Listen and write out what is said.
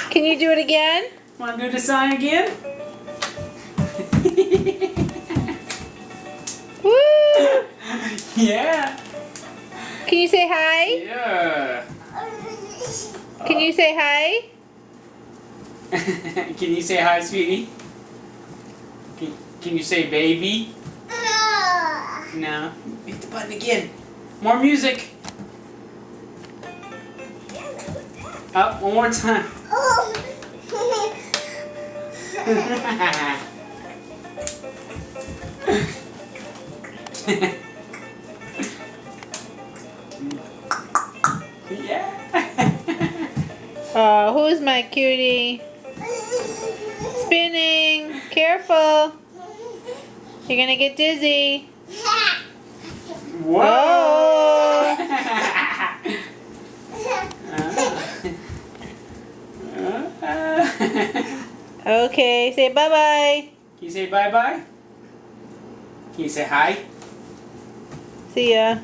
Can you do it again? Want to do the sign again? Woo! Yeah. Can you say hi? Yeah. Can you say hi? Can you say hi, sweetie? Can you say baby? No. Hit the button again. More music. Up one more time. Yeah. Oh, who's my cutie? Spinning. Careful. You're gonna get dizzy. Whoa. Oh. Okay, say bye-bye. Can you say bye-bye? Can you say hi? See ya.